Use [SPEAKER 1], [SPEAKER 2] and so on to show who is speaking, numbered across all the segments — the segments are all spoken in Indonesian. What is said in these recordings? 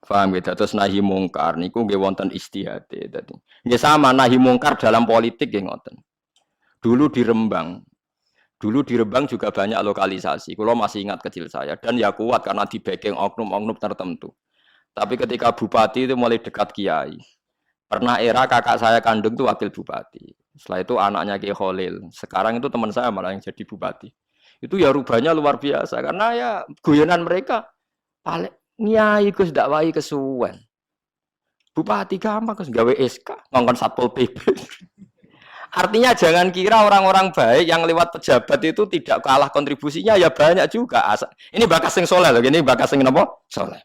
[SPEAKER 1] Paham gitu. Terus nahi mungkar niku nggih wonten istihate dadi. Nggih sama nahi mungkar dalam politik nggih ngoten. Dulu di Rembang. Dulu di Rembang juga banyak lokalisasi. Kalau masih ingat kecil saya dan ya kuat karena di backing oknum-oknum tertentu. Tapi ketika bupati itu mulai dekat kiai. Pernah era kakak saya kandung itu wakil bupati. Setelah itu anaknya Kiai Khalil. Sekarang itu teman saya malah yang jadi bupati. Itu ya rubahnya luar biasa karena ya guyonan mereka paling nyai Gus dakwai kesuwen. Bupati gampang Gus gawe SK ngongkon Satpol PP. Artinya jangan kira orang-orang baik yang lewat pejabat itu tidak kalah kontribusinya ya banyak juga. Ini bakas sing soleh loh, ini bakas sing napa? Soleh.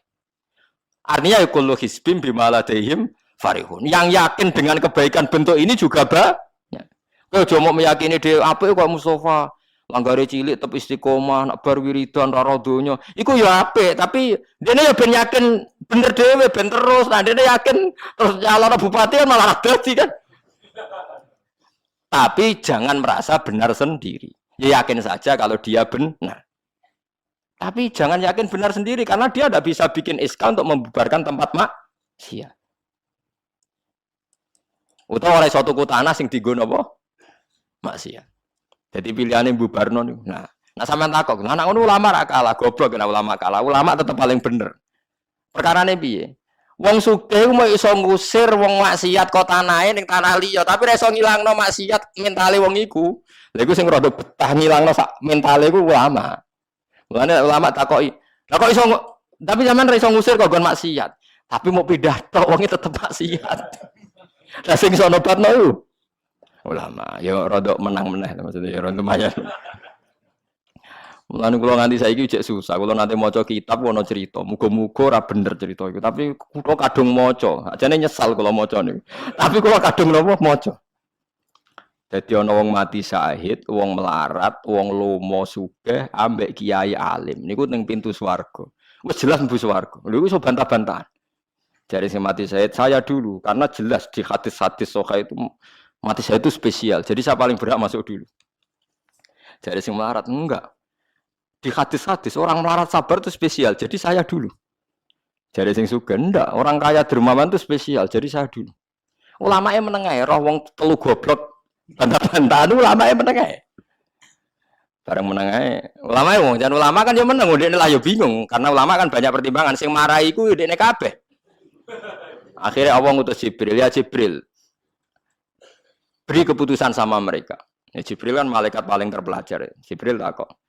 [SPEAKER 1] Artinya kullu hisbim bima ladaihim farihun. Yang yakin dengan kebaikan bentuk ini juga banyak. Kowe aja mau meyakini dhewe apik kok Mustofa. Langgare cilik tetep istiqomah, nak bar wiridan ora donya. Iku ya apik, tapi dene ya ben yakin bener dhewe ben terus. Nah dene yakin terus calon bupati kan malah dadi kan. Tapi jangan merasa benar sendiri. Ya yakin saja kalau dia benar. Tapi jangan yakin benar sendiri karena dia tidak bisa bikin SK untuk membubarkan tempat maksiat. Utawa oleh suatu tanah sing digo napa? Maksiat. Jadi pilihannya bubarno niku. Nah sampean takok, anak ngono ulama ra kalah, goblok kena ulama kalah. Ulama tetap paling bener. Perkarane piye? Wong sugih mau iso ngusir wong maksiat kok tanahe ning tanah liya, tapi ra iso ngilangno maksiat mentale wong iku. Lha iku sing rada betah ngilangno sak mentale iku ulama. Mulane ulama takoki, "Lah kok iso tapi sampean ra iso ngusir kok gon maksiat, tapi mau pindah tok wonge tetep maksiat." Lah sing iso nobatno iku ulama. Ya rada menang meneh maksudnya ya rada lumayan. Mulane kula nganti saiki jek susah. Kula nanti maca kitab ono cerita, muga-muga ora bener cerita iku. Tapi kula kadung maca. Ajane nyesal kula maca niku. Tapi kula kadung napa maca. Dadi ana wong mati syahid, wong melarat, wong lomo sugih ambek kiai alim. Niku ning pintu swarga. Wis jelas mlebu swarga. Lha iku iso bantah-bantahan. Jare sing mati syahid saya dulu karena jelas di hadis-hadis sahih itu mati syahid itu spesial. Jadi saya paling berhak masuk dulu. Jare sing melarat enggak. Di hadis-hadis orang melarat sabar itu spesial, jadi saya dulu. Jadi sing sugih ndak, orang kaya dermawan itu spesial, jadi saya dulu. Ulama yang menengah, roh wong telu goblok bantah-bantahan ulama yang menengah. Bareng menengah, ulama wong jangan ulama kan yo meneng, ndekne lah yo bingung karena ulama kan banyak pertimbangan. Sing marahi iku ndekne kabeh. Akhirnya Allah ngutus Jibril, ya Jibril. Beri keputusan sama mereka. Ya, Jibril kan malaikat paling terpelajar. Jibril takok.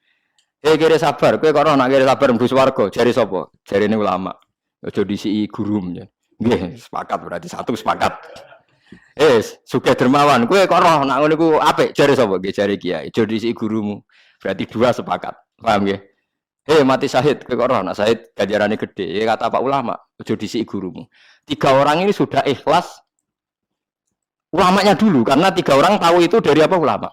[SPEAKER 1] Kira sabar, kowe kok ora nak kira sabar mlebu swarga, jare sapa? Jarine ulama. Aja disiki gurum ya. Nggih, sepakat berarti satu sepakat. Sugih dermawan, kowe kok ora nak ngono iku apik, jare sapa? Nggih jare kiai. Aja disiki gurumu. Berarti dua sepakat. Paham nggih? Mati syahid, kowe kok ora nak syahid ganjarane gede. Kata Pak ulama, aja disiki gurumu. 3 orang ini sudah ikhlas ulamanya dulu karena 3 orang tahu itu dari apa ulama.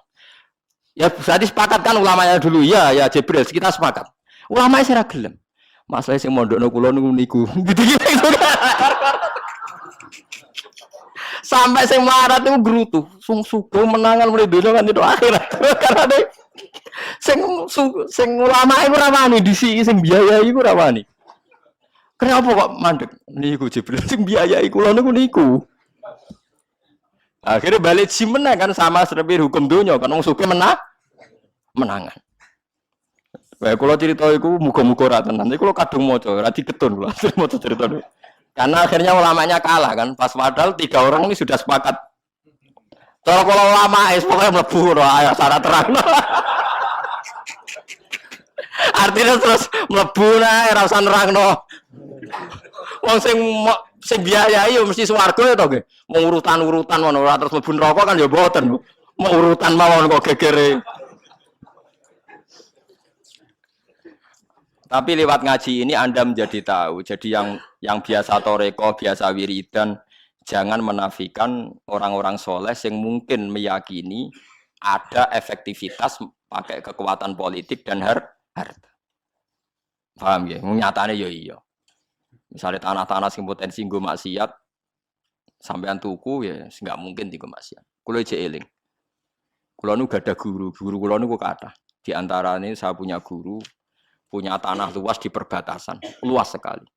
[SPEAKER 1] Ya berarti sepakat kan ulamanya dulu ya Jibril kita sepakat. Ulamanya sira gelem. Masalah sing mondokno kula niku. Gitu-gitu. Sampai sing marat itu gerutu. Sung sugih menangan mulai donya kan itu akhirat. Karena deh sing ulama iku ora wani disiki sing biayai iku ora wani. Kenapa kok mandek niku Jibril sing biayai kula niku. Akhirnya balik si menang kan sama seperti hukum dunia kan wong sugih menangan. Wae kula cerita iku muga-muga ora tenan. Iku kula kadung maca, ora diketun kula maca cerita niku. Karena akhirnya ulamanya kalah kan. Pas padahal 3 orang ini sudah sepakat. Cara kula ulama pokoknya mlebu ora syarat terang. Artinya terus mlebu nae ora usah nerangno. Wong sing biayai yo mesti swarga ya to nggih. Mau urutan-urutan ngono ora terus mlebu neraka kan ya mboten. Mau urutan mawon kok gegere. Tapi lewat ngaji ini Anda menjadi tahu. Jadi yang biasa toreko, biasa wiridan, jangan menafikan orang-orang soleh yang mungkin meyakini ada efektivitas pakai kekuatan politik dan harta. Paham ya? Nyatanya ya iya. Misalnya tanah-tanah sing potensi nggo maksiat sampean tuku ya nggak mungkin dienggo maksiat. Kulo jek eling. Kulo nu gak ada guru kulo nu kok kathah. Di antaranya saya punya guru punya tanah luas di perbatasan, luas sekali.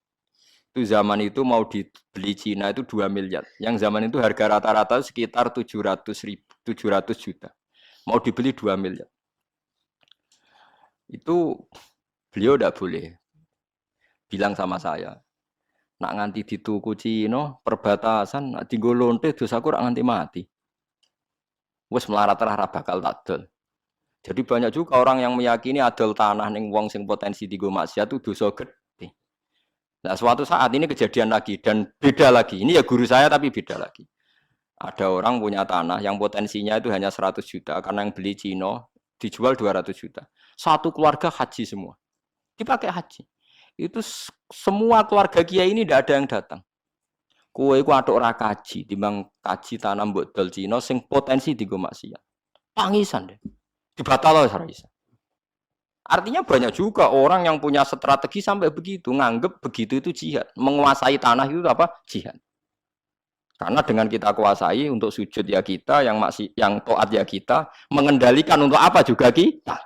[SPEAKER 1] Itu zaman itu mau dibeli Cina itu 2 miliar. Yang zaman itu harga rata-rata sekitar 700 juta. Mau dibeli 2 miliar. Itu beliau tidak boleh bilang sama saya. Nak nganti dituku Cina perbatasan, nak tinggal lonte dosaku rak nganti mati. Wes melarat ra bakal takdol. Jadi banyak juga orang yang meyakini adol tanah ning wong sing potensi digo maksiat itu dosa gede. Nah, suatu saat ini kejadian lagi dan beda lagi. Ini ya guru saya tapi beda lagi. Ada orang punya tanah yang potensinya itu hanya 100 juta karena yang beli Cina dijual 200 juta. Satu keluarga haji semua. Dipakai haji. Itu semua keluarga kiai ini tidak ada yang datang. Kowe iku atuk ora kaji, timbang kaji tanam mbok dol Cina sing potensi digo maksiat. Tangisan deh. Dibatal ora iso. Artinya banyak juga orang yang punya strategi sampai begitu, nganggep begitu itu jihad. Menguasai tanah itu apa? Jihad. Karena dengan kita kuasai untuk sujud ya kita, yang taat ya kita, mengendalikan untuk apa juga kita.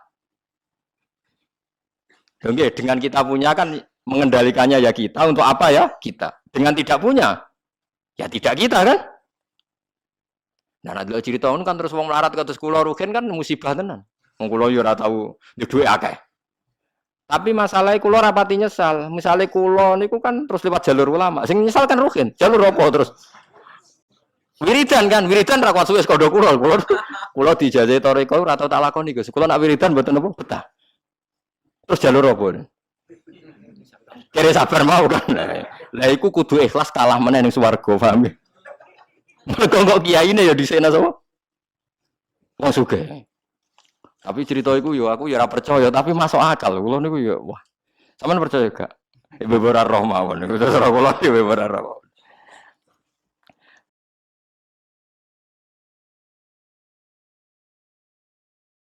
[SPEAKER 1] Oke, dengan kita punya kan mengendalikannya ya kita, untuk apa ya kita. Dengan tidak punya, ya tidak kita kan. Nah, nanti cerita kan terus wong melarat kados kula rugen kan musibah tenan. Wong kula yo ora tau duwe akeh. Tapi masalahnya kula rapati nyesal. Misalnya kula niku kan terus lewat jalur ulama. Sing nyesal kan rugen. Jalur apa terus? Wiridan kan, wiridan ra kuat suwe kondo kula. Kula dijajahi toreko ora tau tak lakoni Gus. Kula nak wiridan mboten apa betah. Terus jalur apa? Kira sabar mau kan. Lah iku kudu ikhlas kalah meneh ning swarga, paham ya? Kok kiyaine ya disena sapa? Wong sugih. Tapi cerita iku yo aku ya ora percaya, tapi masuk akal. Kula niku yo wah. Sampeyan percaya gak? Ibu ora roh mawon niku terus ora kula ibu ora roh.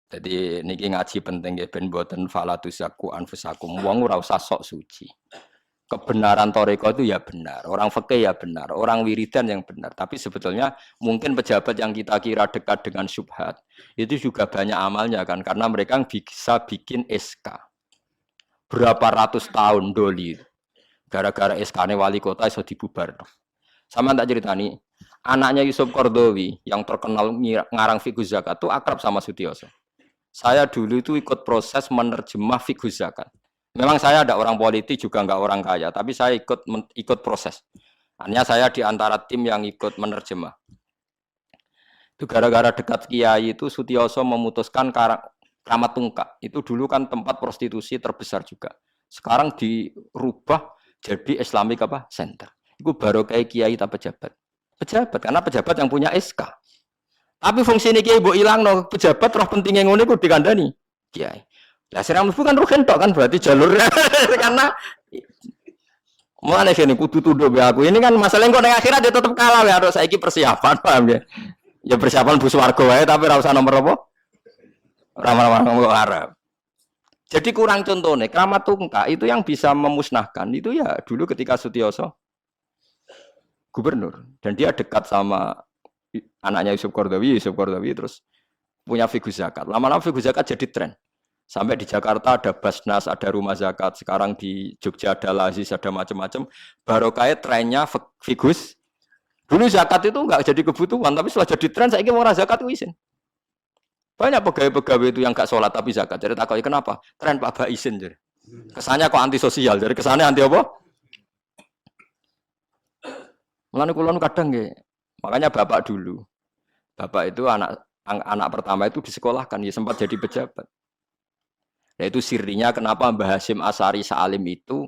[SPEAKER 1] Jadi niki ngaji penting nggih ben boten falatusaku anfusakum. Wong ora usah sok suci. Kebenaran toreko itu ya benar, orang fikih ya benar, orang wiridan yang benar. Tapi sebetulnya mungkin pejabat yang kita kira dekat dengan syubhat itu juga banyak amalnya kan, karena mereka bisa bikin SK berapa ratus tahun doli, gara-gara SK-nya wali kota iso dibubar. Sama tak ceritani, anaknya Yusuf Qaradawi yang terkenal ngarang fiqh zakat itu akrab sama Sutioso. Saya dulu itu ikut proses menerjemah fiqh zakat. Memang saya ada orang politik juga enggak orang kaya, tapi saya ikut proses. Hanya saya di antara tim yang ikut menerjemah. Itu gara-gara dekat kiai itu Sutioso memutuskan Kramat Tungkak. Itu dulu kan tempat prostitusi terbesar juga. Sekarang dirubah jadi Islamic apa? Center. Itu baru kayak kiai tak pejabat. Pejabat karena pejabat yang punya SK. Tapi fungsi ini kiai mbok ilangno, pejabat roh pentingnya ngono iku dikandani kiai. Lah sirang mlebu kan rugen tok kan berarti jalurnya karena mulane sini kudu tunduk be aku. Ini kan masalahnya kok ning akhirat dia tetep kalah ya harus saiki persiapan paham ya. Ya persiapan bus warga wae tapi ora usah nomor apa? Ora nomor Arab. Jadi kurang contohnya Kramat Tungkak itu yang bisa memusnahkan itu ya dulu ketika Sutioso gubernur dan dia dekat sama anaknya Yusuf Qaradawi terus punya fiqh zakat. Lama-lama fiqh zakat jadi tren. Sampai di Jakarta ada Basnas, ada rumah zakat. Sekarang di Jogja ada Lazis, ada macam-macam. Barokah trennya figus. Dulu zakat itu enggak jadi kebutuhan, tapi setelah jadi tren, saya ingin orang zakat itu izin. Banyak pegawai-pegawai itu yang enggak sholat tapi zakat. Jadi takutnya kenapa? Tren Pak Ba izin. Jadi. Kesannya kok antisosial. Jadi kesannya anti apa? Mulane kula kadang nggih. Makanya bapak dulu. Bapak itu anak pertama itu disekolahkan, ya sempat jadi pejabat. Nah itu sirinya kenapa Mbah Hasyim Asy'ari Salim itu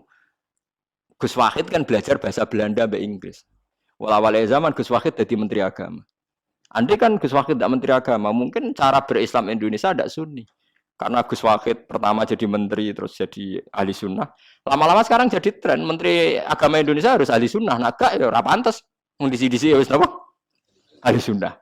[SPEAKER 1] Gus Wahid kan belajar bahasa Belanda sampai Inggris. Awal-awal zaman Gus Wahid jadi menteri agama. Andai kan Gus Wahid tidak menteri agama, mungkin cara berislam Indonesia tidak sunni. Karena Gus Wahid pertama jadi menteri terus jadi ahli sunnah. Lama-lama sekarang jadi tren menteri agama Indonesia harus ahli sunnah. Nah gak ya ora pantes. Mun disi-disi ya wis napa? Ahli sunnah.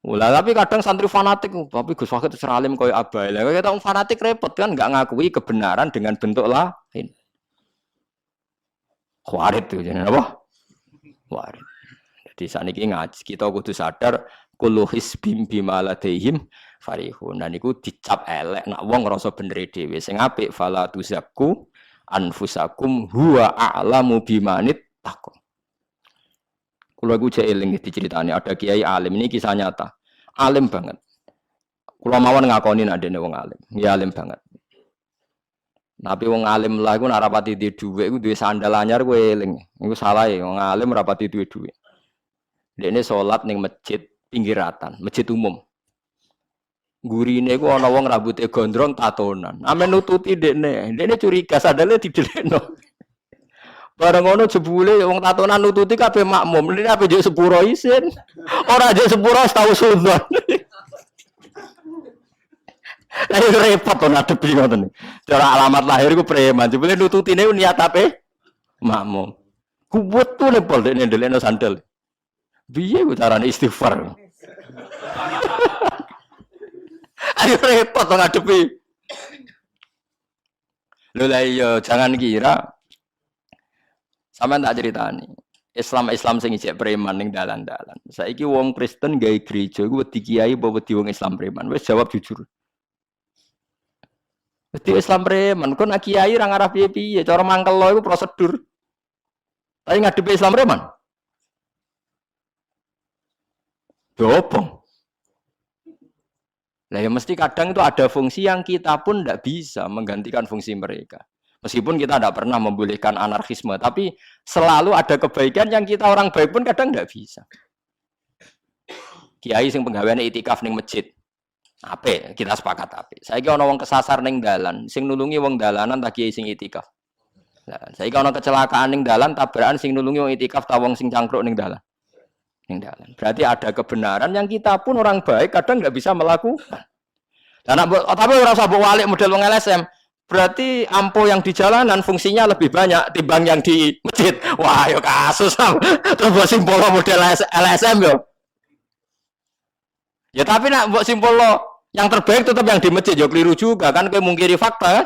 [SPEAKER 1] Ulah tapi kadang santri fanatik, tapi Gus Wahid seralim koyo abai. Lah kita fanatik repot kan enggak ngakui kebenaran dengan bentuk lain. Khawarit tuh jenenge apa? Khawarit. Jadi saniki ngaji kita kudu sadar kullu hisbim bima ladaihim farihun. Nah niku dicap elek nak wong ngrasa bener dhewe. Sing apik fala tuzakku anfusakum huwa a'lamu bimanit taqwa. Kula iku jek eling diceritani ada kiai alim, ini kisah nyata. Alim banget. Kula mawon ngakoni nek dene wong alim. Ya alim banget. Tapi wong alim lah iku nek rapati duwe dhuwit iku duwe sandal anyar kowe eling. Iku salah ya wong alim rapati duwe dhuwit. Dekne salat ning masjid pinggiratan, masjid umum. Gurine iku ana wong rambute gondrong tatonan. Ame nututi dekne. Dekne curiga sandale didelekno. Bareng ngono jebule wong tatonan nututi kabeh makmum. Ini ape njuk sepuro isin. Ora njuk sepuro tau sunat. Lah repot to ngadepi ngoten. Cara alamat lahir iku preman. Jebule nututine niat ape? Makmum. Kuwet tuh nepol dekne ndelekno sandal. Piye ku carane istighfar? Ayo repot to ngadepi. Lho lah iya jangan kira sampean tak ceritani. Islam sing isih preman ning dalan-dalan. Saiki wong Kristen gawe gereja iku wedi kiai apa wedi wong Islam preman? Wis jawab jujur. Wedi Islam preman, kon kiai ra ngarah piye-piye, cara mangkel lo iku prosedur. Tapi ngadepi Islam preman. Dobong. Lah ya mesti kadang itu ada fungsi yang kita pun tidak bisa menggantikan fungsi mereka. Meskipun kita tidak pernah membolehkan anarkisme, tapi selalu ada kebaikan yang kita orang baik pun kadang tidak bisa. Kiai sing penggaweane itikaf ning masjid. Apik, kita sepakat apik. Saiki ana wong kesasar ning dalan, sing nulungi wong dalanan ta kiai sing itikaf. Lah, saiki ana kecelakaan ning dalan, tabrakan sing nulungi wong itikaf ta wong sing cangkruk ning dalan. Berarti ada kebenaran yang kita pun orang baik kadang nggak bisa melakukan. Dan tapi orang sabuk walik model wong LSM, berarti ampo yang di jalanan fungsinya lebih banyak timbang yang di masjid. Wah, yo kasus terus buat simpul model LSM yo. Ya tapi nak buat simpul yang terbaik tetap yang di masjid yo keliru juga kan kayak mungkiri fakta kan.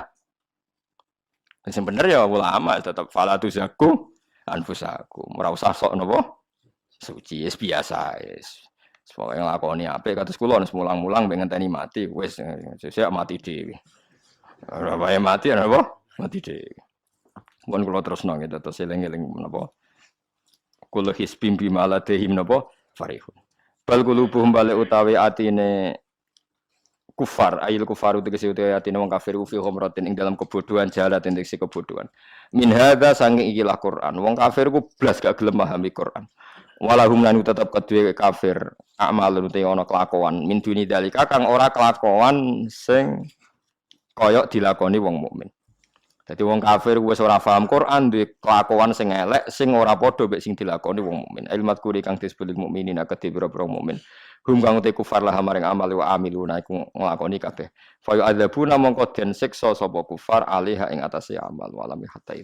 [SPEAKER 1] Yang bener ya ulama tetap falatu zaku anfusakum. Ora usah sok napa? Suci es biasa es. Pokoke nglakoni apik kados kula wis mulang-mulang pengen ngenteni mati wis sesuk mati dhewe. Ora wae mati apa? Mati dhewe. Mun kula terusno gitu terus eling-eling menapa? Kula hisbim bimaladehim napa? Farihun. Bal qulubuhum bale utawi atine kufar ayil kufaru tegese utawi atine wong kafir fi khamratin ing dalam kebodohan jahat tegese kebodohan. Min hadza sange ikilah Quran. Wong kafir ku blas gak gelem memahami Quran. Walahum lan tetep kedue kafir amalun te ana kelakuan min duni dalika kang ora kelakuan sing kaya dilakoni wong mukmin. Dadi wong kafir wis ora paham Quran duwe kelakuan sing elek sing ora padha mek sing dilakoni wong mukmin. Ilmat kuri kang disebut mukminin kedhe pira-pira mukmin. Hum kang te kufar lah maring amal wa amiluna iku nglakoni kabeh. Fa yu'adzabuna mongko den siksa sapa kufar alaiha ing atase amal walami hatta